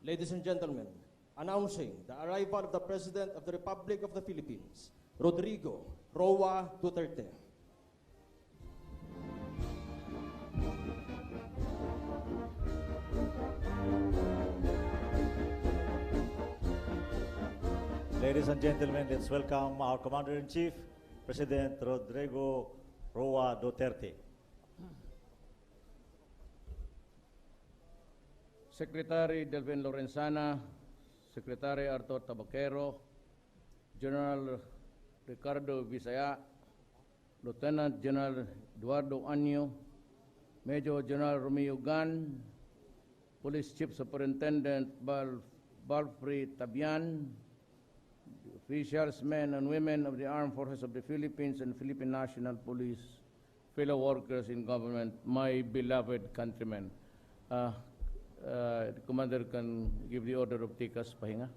Ladies and gentlemen, announcing the arrival of the President of the Republic of the Philippines, Rodrigo Roa Duterte. Ladies and gentlemen, let's welcome our Commander-in-Chief, President Rodrigo Roa Duterte. Secretary Delvin Lorenzana, Secretary Arthur Tabaquero, General Ricardo Visaya, Lieutenant General Eduardo Anyo, Major General Romeo Gan, Police Chief Superintendent Balfrey Tabian, officials, men and women of the Armed Forces of the Philippines and Philippine National Police, fellow workers in government, my beloved countrymen. The Commander can give the order of Tikas Pahinga.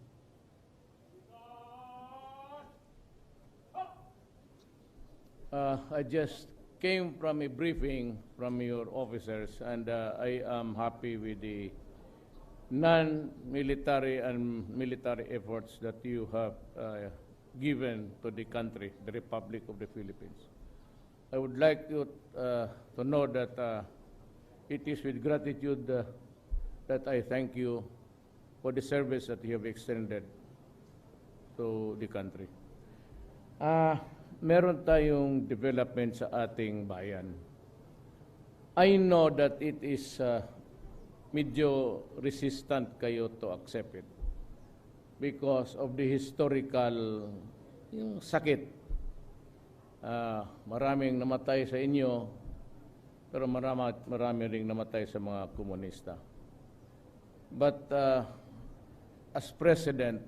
I just came from a briefing from your officers, and I am happy with the non-military and military efforts that you have given to the country, the Republic of the Philippines. I would like you to know that it is with gratitude that I thank you for the service that you have extended to the country. Meron tayong development sa ating bayan. I know that it is medyo resistant kayo to accept it because of the historical yung sakit. Maraming namatay sa inyo, pero marami ring namatay sa mga komunista. But as President,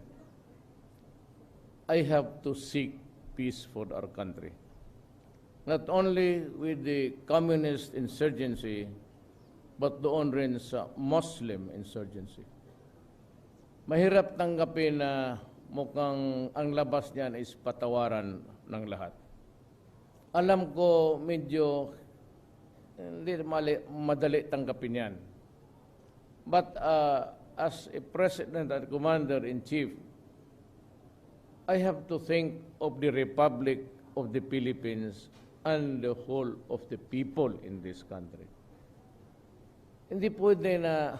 I have to seek peace for our country. Not only with the communist insurgency, but doon rin sa Muslim insurgency. Mahirap tanggapin na mukhang ang labas niyan is patawaran ng lahat. Alam ko medyo hindi madali tanggapin yan. But as a President and Commander-in-Chief, I have to think of the Republic of the Philippines and the whole of the people in this country. Hindi pwede na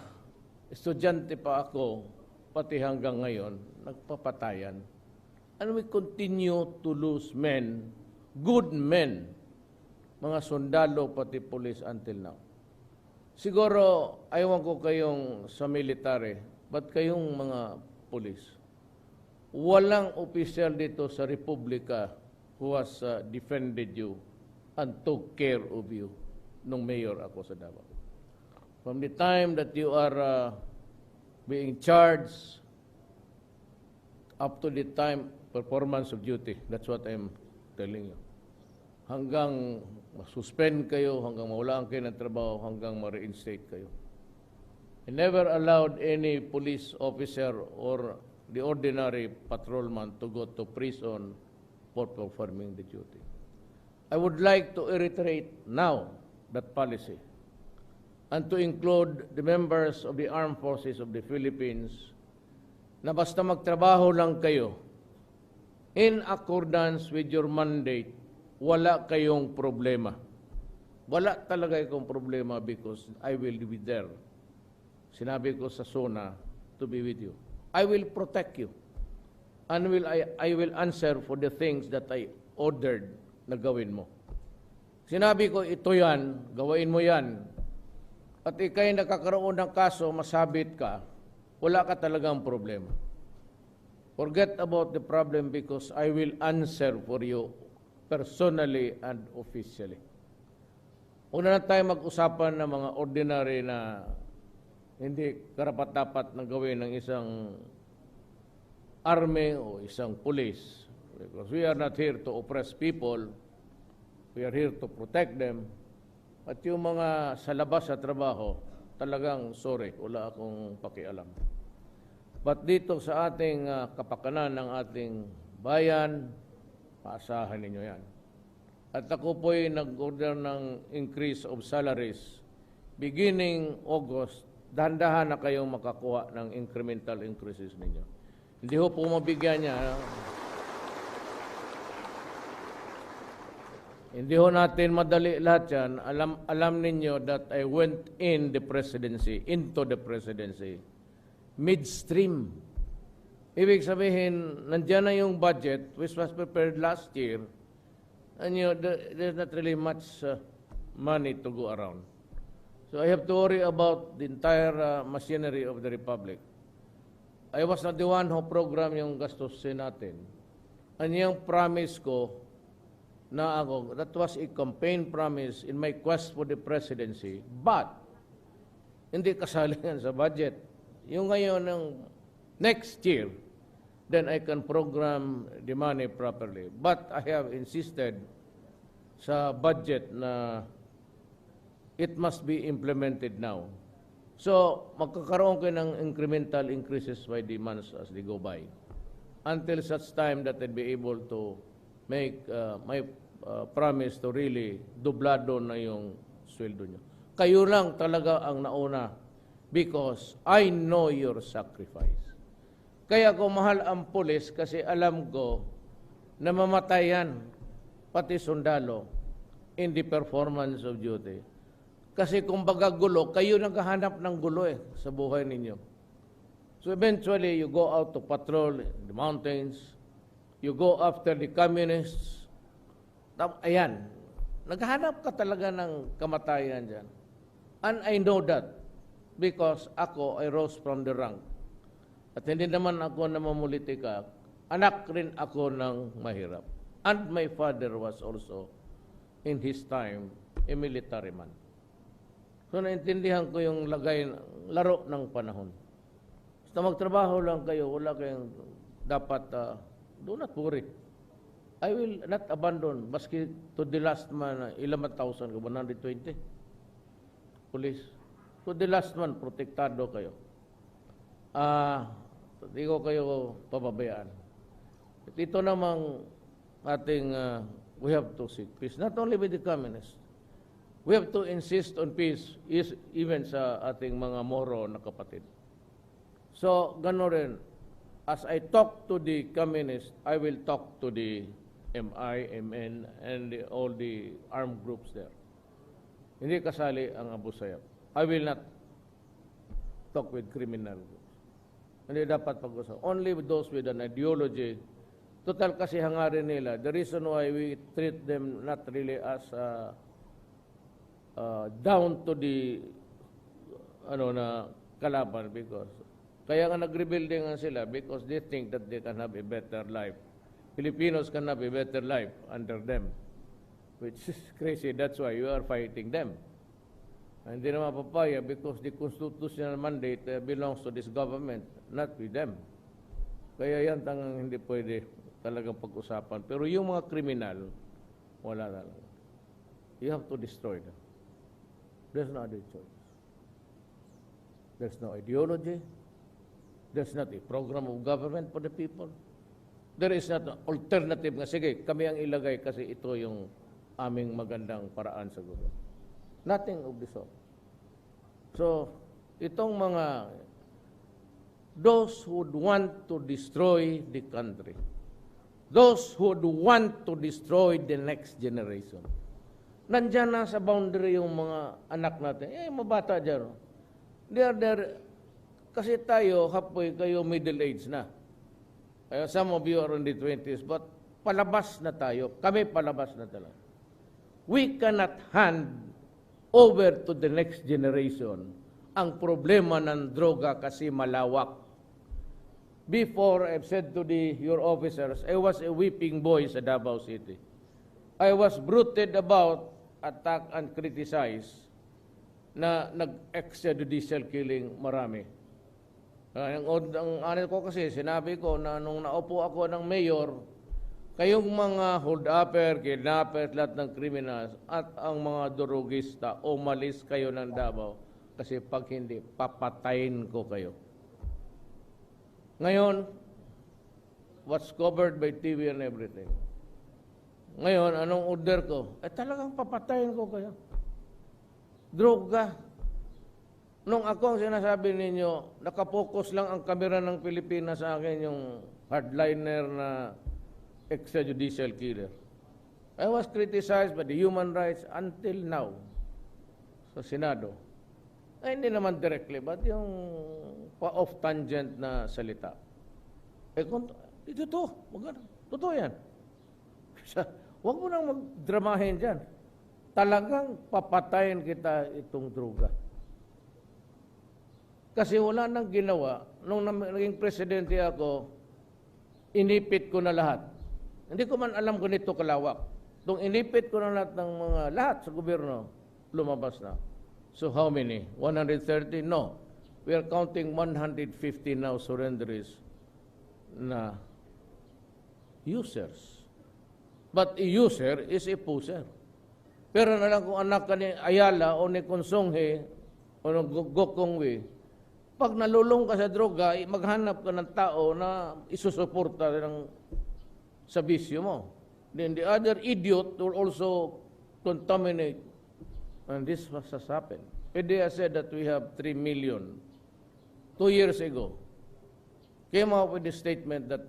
estudyante pa ako, pati hanggang ngayon, nagpapatayan. And we continue to lose men, good men, mga sundalo, pati police until now. Siguro, ayawan ko kayong sa military, but kayong mga police. Walang opisyal dito sa Republika who has defended you and took care of you nung mayor ako sa Davao. From the time that you are being charged up to the time performance of duty, that's what I'm telling you. Hanggang suspend kayo, hanggang mawalaan kayo ng trabaho, hanggang ma-reinstate kayo. I never allowed any police officer or the ordinary patrolman to go to prison for performing the duty. I would like to reiterate now that policy and to include the members of the Armed Forces of the Philippines na basta magtrabaho lang kayo in accordance with your mandate, wala kayong problema. Wala talaga kayong problema because I will be there. Sinabi ko sa SONA to be with you. I will protect you. And I will answer for the things that I ordered na gawin mo. Sinabi ko, ito yan, gawain mo yan. At ikay nakakaroon ng kaso, masabit ka, wala ka talagang problema. Forget about the problem because I will answer for you personally and officially. Una na tayo mag-usapan ng mga ordinary na hindi karapat-dapat na gawin ng isang army o isang police. Because we are not here to oppress people. We are here to protect them. At yung mga sa labas sa trabaho, talagang sorry, wala akong pakialam. But dito sa ating kapakanan ng ating bayan, maasahan ninyo yan. At ako po'y nag-order ng increase of salaries beginning August dahan-dahan na kayong makakuha ng incremental increases ninyo. Hindi ho po mabigyan niya. Hindi ho natin madali lahat yan. Alam ninyo that I went into the presidency, midstream. Ibig sabihin, nandiyan na yung budget which was prepared last year, and there's not really much money to go around. So I have to worry about the entire machinery of the Republic. I was not the one who programmed yung gastusin natin. And yung promise ko, na ako, that was a campaign promise in my quest for the presidency, but hindi kasali yan sa budget. Yung ngayon ng next year, then I can program the money properly. But I have insisted sa budget na it must be implemented now. So, magkakaroon kayo ng incremental increases by the months as they go by. Until such time that I'll be able to make my promise to really dublado na yung sweldo nyo. Kayo lang talaga ang nauna because I know your sacrifice. Kaya ko mahal ang pulis kasi alam ko na mamatayan pati sundalo in the performance of duty. Kasi kung baga gulo, kayo naghahanap ng gulo sa buhay ninyo. So eventually, you go out to patrol in the mountains, you go after the communists. Ayan, naghahanap ka talaga ng kamatayan dyan. And I know that because ako, I rose from the rank. At hindi naman ako namumulitika, anak rin ako ng mahirap. And my father was also, in his time, a military man. So naintindihan ko yung laro ng panahon. Basta magtrabaho lang kayo, wala kayong dapat, do not worry. I will not abandon, maski to the last man, 11,000, 120. Police. To the last man, protektado kayo. Hindi ko kayo pababayaan. At ito namang ating, we have to seek peace. Not only with the communists. We have to insist on peace, even sa ating mga Moro na kapatid. So, gano'n rin. As I talk to the communists, I will talk to the MI, MN, and all the armed groups there. Hindi kasali ang Abu Sayyaf. I will not talk with criminal groups. Hindi dapat pag-usap. Only with those with an ideology. Total kasi hangarin nila. The reason why we treat them not really as down to the kalaban because kaya nga nag-rebuilding sila because they think that they can have a better life. Filipinos can have a better life under them, which is crazy. That's why you are fighting them. And hindi naman papaya because the constitutional mandate belongs to this government, not with them. Kaya yan tangang hindi pwede talagang pag-usapan. Pero yung mga kriminal, wala talaga. You have to destroy them. There's no other choice. There's no ideology. There's not a program of government for the people. There is not an alternative nga, sige, kami ang ilagay kasi ito yung aming magandang paraan sa gobyerno. Nothing of the sort. So, itong mga, those who would want to destroy the country, those who would want to destroy the next generation, nandyan na sa boundary yung mga anak natin. Mabata dyan. They are there, kasi tayo, halfway kayo middle age na. Some of you are in the 20s, but palabas na tayo. Kami palabas na talaga. We cannot hand over to the next generation ang problema ng droga kasi malawak. Before, I've said to your officers, I was a whipping boy sa Davao City. I was bruited about, attack and criticized na nag-extrajudicial killing marami. Ang anil ko kasi, sinabi ko na nung naupo ako ng mayor, kayong mga hold-upper, kidnapper, lahat ng criminals, at ang mga durugista, umalis kayo ng Davao. Kasi pag hindi, papatayin ko kayo. Ngayon, what's covered by TV and everything. Ngayon, anong order ko? Talagang papatayin ko kayo. Droga. Nung ako ang sinasabi ninyo, nakapokus lang ang kamera ng Pilipinas sa akin yung hardliner na extrajudicial killer. I was criticized by the human rights until now sa Senado. Ay, hindi naman directly, but yung pa-off tangent na salita. Eh, kung, ito to, totoo yan. Huwag mo nang magdramahin dyan. Talagang papatayin kita itong droga. Kasi wala nang ginawa. Nung naging presidente ako, inipit ko na lahat. Hindi ko man alam kung ito kalawak. Nung inipit ko na lahat sa gobyerno, lumabas na. So how many? 130? No. We are counting 150 now surrenderies na users. But a user is a poser. Pero na lang kung anak ka ni Ayala o ni Consonghe o ni Gokongwe, pag nalulong ka sa droga, maghanap ka ng tao na isusuporta sa bisyo mo. Then the other idiot will also contaminate. And this has happened. PDEA said that we have 3 million. 2 years ago, came out with the statement that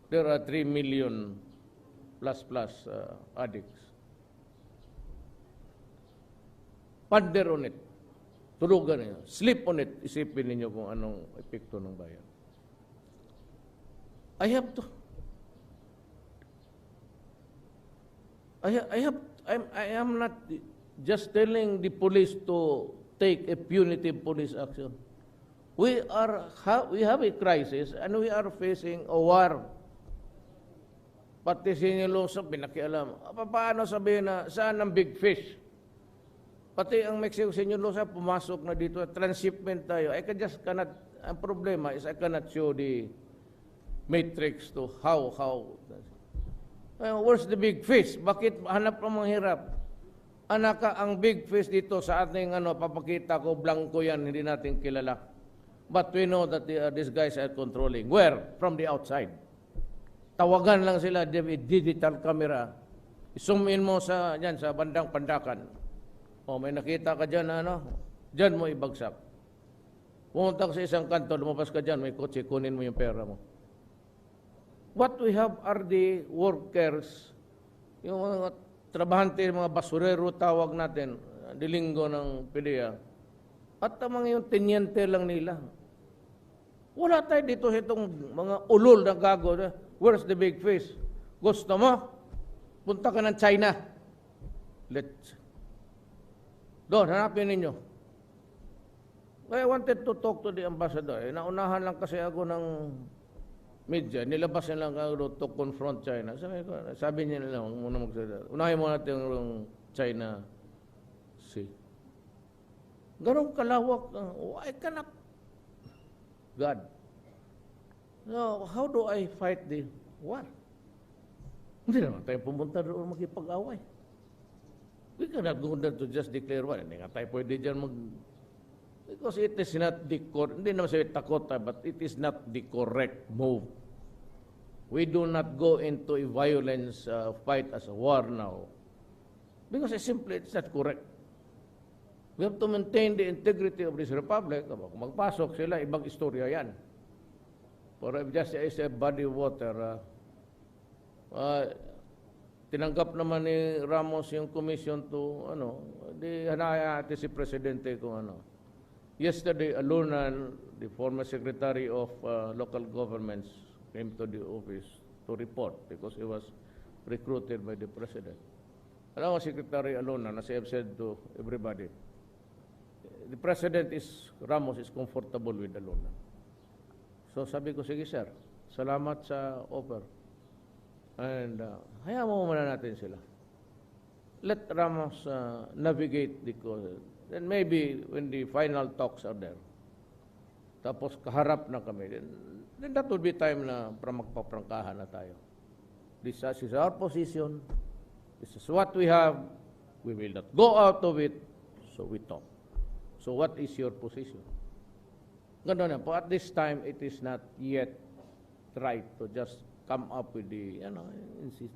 there are 3 million plus addicts. Ponder on it. Tulugan niyo. Sleep on it. Isipin niyo kung anong epekto ng bayan. I am not just telling the police to take a punitive police action. We have a crisis and we are facing a war. Pati sinilusok, pinakialam. Paano sabihin na, saan ang big fish? Pati ang Mexico sinilusok, pumasok na dito, transshipment tayo. Ang problema is I cannot show the matrix to how. Where's the big fish? Bakit hanap ang manghirap? Anaka, ang big fish dito sa ating papakita ko, blanco yan, hindi natin kilala. But we know that these guys are controlling. Where? From the outside. Tawagan lang sila, digital camera. I-zoom in mo sa bandang Pandakan. O may nakita ka dyan, dyan mo ibagsak. Pumunta ka sa isang kanto, lumabas ka dyan, may kotse, kunin mo yung pera mo. What we have are the workers, yung mga trabahante, mga basurero, tawag natin, dilinggo ng PDEA. At ang mga yung tenyente lang nila. Wala tayo dito sa itong mga ulol na gago. Where's the big fish? Gusto mo? Punta ka ng China. Doon, hanapin ninyo. I wanted to talk to the ambassador. Naunahan lang kasi ako ng media. Nilabas niya lang ako to confront China. Sabi niya lang, muna magsalita. Unahin mo natin yung China Sea. Ganong kalawak. I cannot. God. So, how do I fight the war? Hindi naman tayo pumunta doon makipag-away. We cannot go there to just declare war. Hindi nga tayo pwede dyan because it is not hindi naman sabi takot, but it is not the correct move. We do not go into a violence fight as a war now. Because it's not correct. We have to maintain the integrity of this republic. Kung magpasok sila, ibang istorya yan. For just as a body of water, tinanggap naman ni Ramos yung commission to, di hanayati si Presidente kung Yesterday, Alunan, the former Secretary of Local Governments, came to the office to report because he was recruited by the President. Alam mo, Secretary Alunan, as I have said to everybody, the President Ramos is comfortable with Alunan. So sabi ko, sige sir, salamat sa offer. And hayaan mo muna natin sila. Let Ramos navigate the course. Then maybe when the final talks are there, tapos kaharap na kami, then that would be time na para magpaprangkahan na tayo. This is our position. This is what we have. We will not go out of it, so we talk. So what is your position? Gano'n na po. At this time, it is not yet right to just come up with the, insist.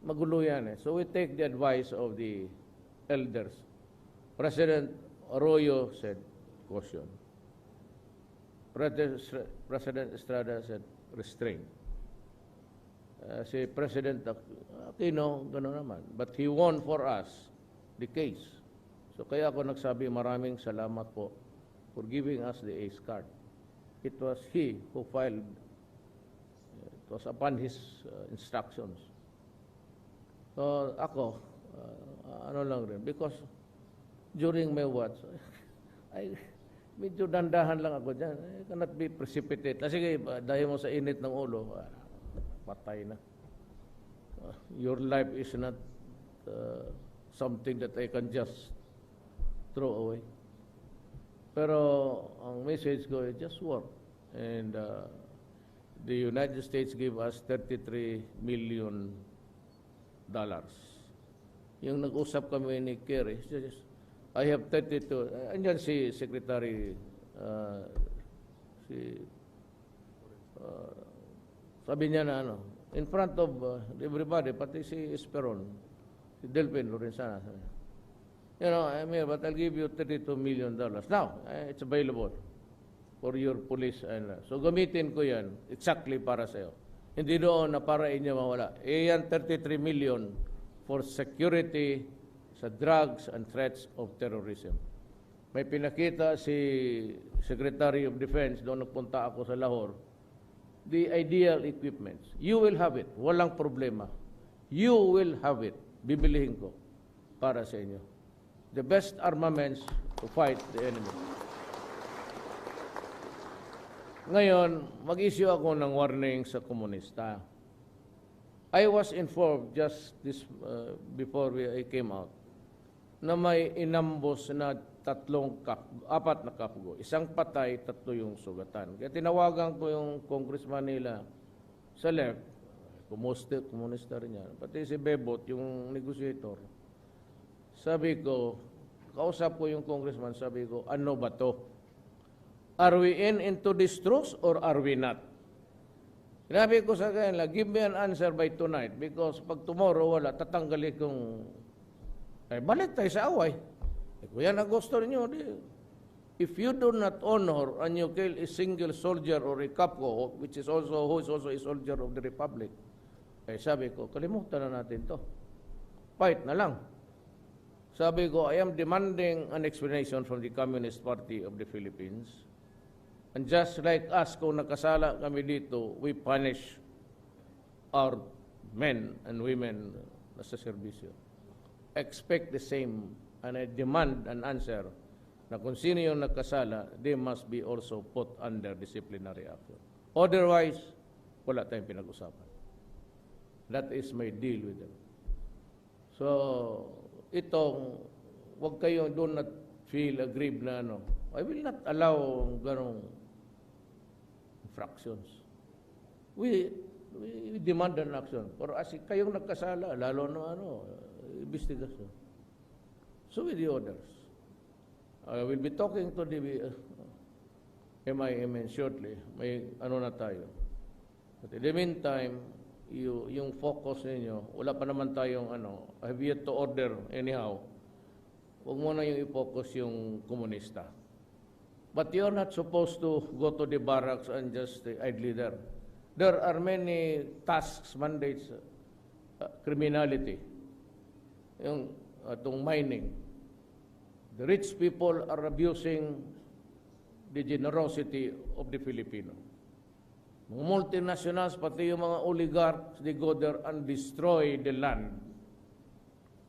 Magulo yan eh. So we take the advice of the elders. President Arroyo said, caution. President Estrada said, restrain. Si President Aquino, gano'n naman. But he won for us the case. So kaya ako nagsabi, maraming salamat po for giving us the ACE card. It was he who filed, it was upon his instructions. So ako, ano lang rin, because during my watch, medyo dandahan lang ako dyan. I cannot be precipitate. Sige, dahil mo sa init ng ulo, patay na. Your life is not something that I can just throw away. Pero ang message ko is just work. And the United States gave us $33 million. Yung nag-usap kami ni Kerry, I have 32. Andyan si Secretary, sabi niya na in front of everybody, pati si Esperon, si Delphin Lorenzana. I'm here, but I'll give you $32 million. Now, it's available for your police. So gamitin ko yan exactly para sa'yo. Hindi doon na para inyo mawala. Yan 33 million for security sa drugs and threats of terrorism. May pinakita si Secretary of Defense, doon nagpunta ako sa Lahore, the ideal equipments. You will have it. Walang problema. You will have it. Bibilihin ko para sa inyo. The best armaments to fight the enemy. Ngayon, mag-issue ako ng warning sa komunista. I was informed just this before I came out na may inambos na apat na kapugo. Isang patay, 3 yung sugatan. Kaya tinawagan ko yung congressman nila sa left, komunista rin yan, pati si Bebot, yung negotiator. Sabi ko, kausap ko yung congressman, sabi ko, ano ba to? Are we into this truce or are we not? Sinabi ko sa kanila, give me an answer by tonight because pag tomorrow wala, tatanggalin kong balik tayo sa away. Kung yan ang gusto ninyo, if you do not honor and you kill a single soldier or a capco, who is also a soldier of the Republic, sabi ko, kalimutan na natin to. Fight na lang. Sabi ko, I am demanding an explanation from the Communist Party of the Philippines. And just like us, kung nakasala kami dito, we punish our men and women sa serbisyo. Expect the same, and I demand an answer na kung sino yung nakasala, they must be also put under disciplinary action. Otherwise, wala tayong pinag-usapan. That is my deal with them. So, wag kayo do not feel aggrieved na I will not allow ganong infractions. We demand an action. Pero as kayong nagkasala, lalo na investigasyon. So with the others. I will be talking to the MIMN shortly. May na tayo. But in the meantime, yung focus ninyo, wala pa naman tayong I have yet to order anyhow. Huwag mo na yung i-focus yung komunista. But you're not supposed to go to the barracks and just idly there. There are many tasks, mandates, criminality, itong mining. The rich people are abusing the generosity of the Filipino. Mga multinationals, pati yung mga oligarchs, they go there and destroy the land.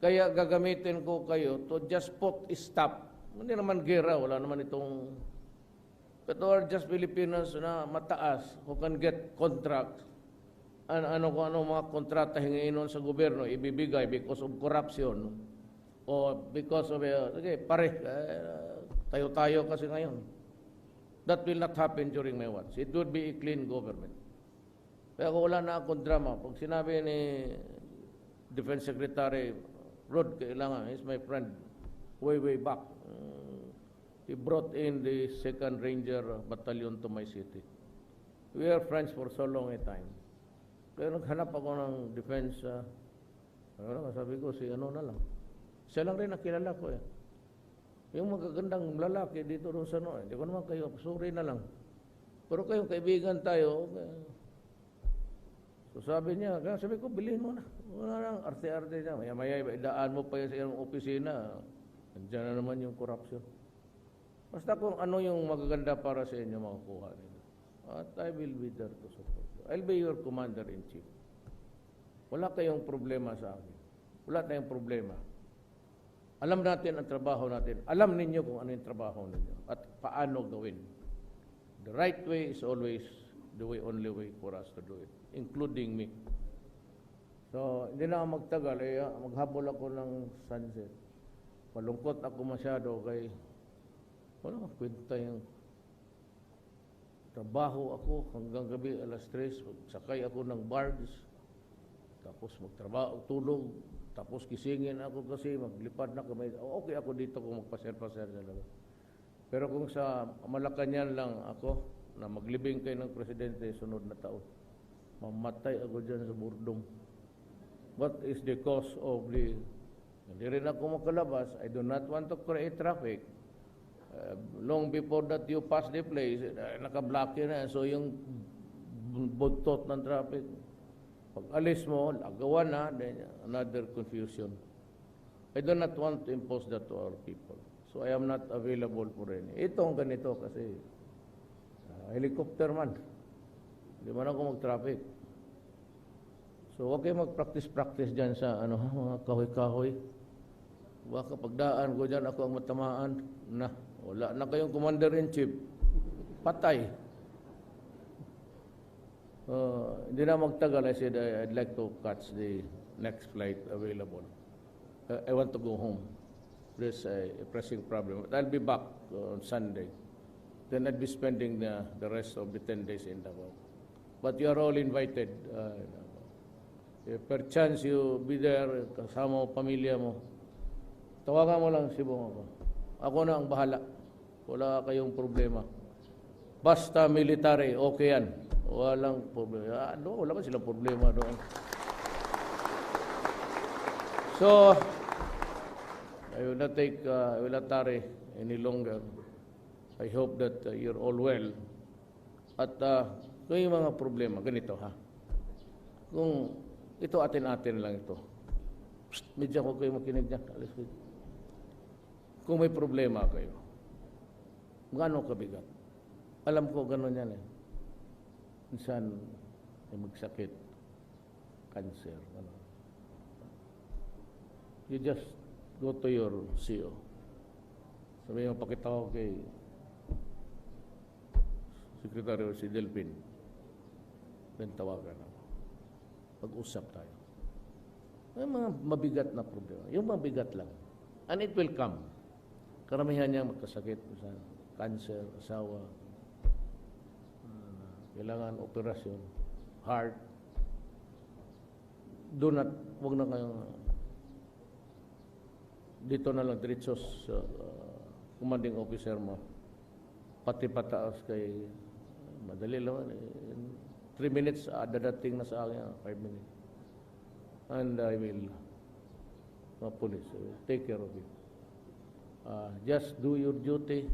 Kaya gagamitin ko kayo to just put a stop. Hindi naman gera, wala naman itong... But are just Filipinos na mataas who can get contracts. Kung ano mga kontrata hingiinon sa gobyerno, ibibigay because of corruption o because of... tayo-tayo kasi ngayon. That will not happen during my watch. It would be a clean government. Kaya kung wala na akong drama, pag sinabi ni Defense Secretary Rod Kailangan, he's my friend, way back. He brought in the 2nd Ranger Battalion to my city. We are friends for so long a time. Kaya naghanap ako ng defense, sabi ko, na lang. Siya lang rin nakilala ko . Yung magagandang lalaki dito rin sa hindi ko naman kayo, sorry na lang. Pero kayong kaibigan tayo, so sabi niya, kaya sabi ko, bilhin mo na. Wala lang, arte-arte niya. Maya-maya, idaan mo pa yun sa iyong opisina. Nandiyan na naman yung corruption. Basta kung ano yung magaganda para sa inyo, makukuha ninyo. At I will be there to support you. I'll be your commander-in-chief. Wala kayong problema sa akin. Wala tayong problema. Alam natin ang trabaho natin. Alam ninyo kung ano yung trabaho ninyo at paano gawin. The right way is always the only way for us to do it, including me. So, hindi na ako magtagal. Maghabol ako ng sunset. Malungkot ako masyado kay kwenta yung trabaho ako hanggang gabi alas 3. Sakay ako ng barge. Tapos magtrabaho, tulog. Tapos kisingin ako kasi maglipad na kami. Okay ako dito kung magpaser-paser talaga. Pero kung sa Malacanang lang ako, na maglibing kayo ng presidente sunod na taon, mamatay ako dyan sa burdong. What is the cause of the... Hindi rin ako makalabas. I do not want to create traffic. Long before that you pass the place, naka-block na. So yung buntot ng traffic, pag alis mo, lagawan na, then another confusion. I do not want to impose that to our people. So I am not available for any. Itong ganito kasi helicopter man. Hindi man ako mag-traffic. So huwag kayo mag-practice dyan sa mga kahoy-kahoy. Baka pagdaan ko dyan, ako ang matamaan. Wala na kayong commander-in-chief. Patay. Hindi na magtagal. I said I'd like to catch the next flight available. I want to go home. There's a pressing problem. But I'll be back on Sunday. Then I'll be spending the rest of the 10 days in Davao. But you are all invited. If per chance you be there, kasama mo, pamilya mo, tawagan mo lang si Bong ako. Ako na ang bahala. Wala kayong problema. Basta military, okay yan. Walang problema. Wala ba silang problema doon? So, I will not tarry any longer. I hope that you're all well. At kung yung mga problema, ganito ha. Kung ito atin-atin lang ito. Medyo ko kayo makinig niya. Kung may problema kayo, gaano kabigat? Alam ko gano'n yan eh. Minsan may magsakit, cancer. You just go to your CEO. Sabi mo, pakita ko kay Secretary si Delpin. Then tawagan ako. Pag-usap tayo. May mga mabigat na problema. Yung mabigat lang. And it will come. Karamihan niya magkasakit. Cancer, asawa. Kailangan operasyon. Heart. Huwag na kayong dito na lang diretso sa commanding officer mo. Pati pataas kay madali lang. 3 minutes, dadating na sa akin, 5 minutes. And I will, police, take care of it. Just do your duty,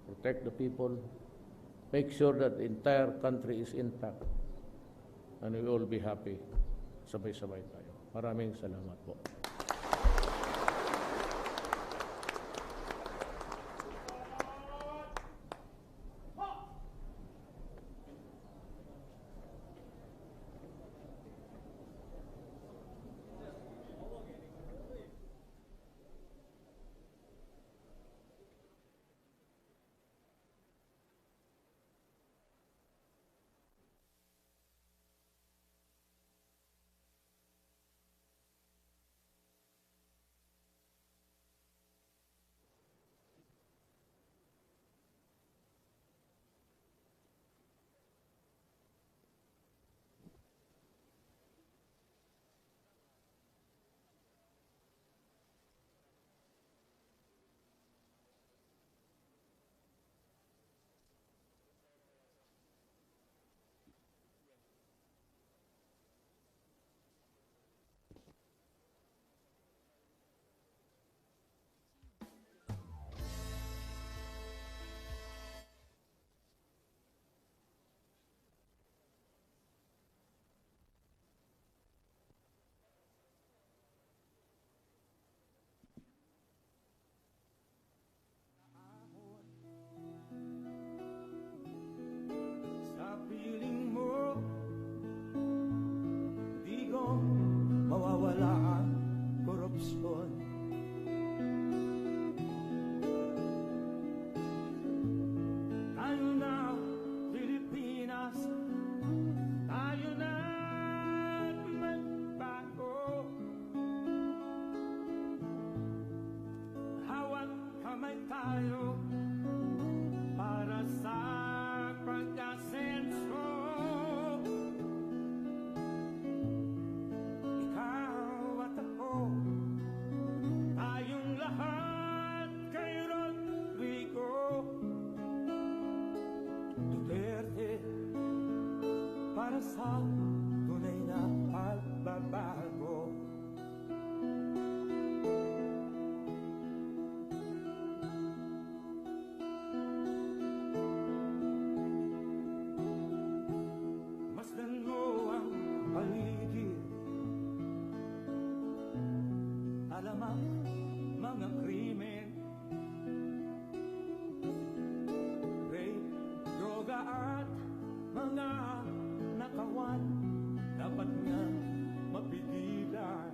protect the people, make sure that the entire country is intact, and we will be happy. Sabay-sabay tayo. Maraming salamat po. tayo para sa pag-asenso. Ikaw at ako, tayong lahat kay Rodrigo Duterte, para sa tunay na pagbabago. Masdan mo ang paligid, alamang mga krimen, rape, droga at mga nakawan, dapat nga mapigilan.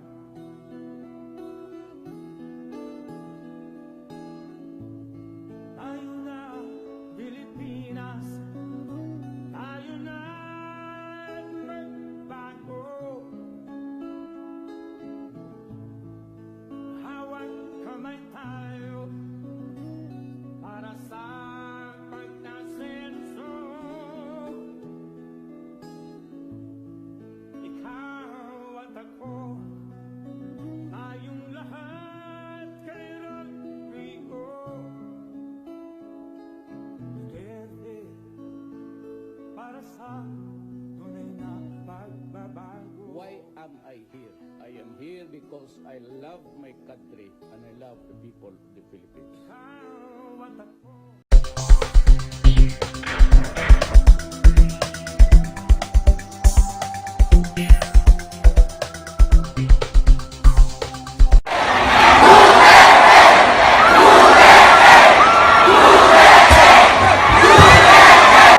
Tayo na Pilipinas, tayo na magbago. Hawak kamay tayo para sa pag-asenso. Ikaw at ako, tayong lahat kay Rodrigo Duterte, para sa tunay na pagbabago. Why am I here? I am here because I love my country and I love the people of the Philippines. Ikaw at ako.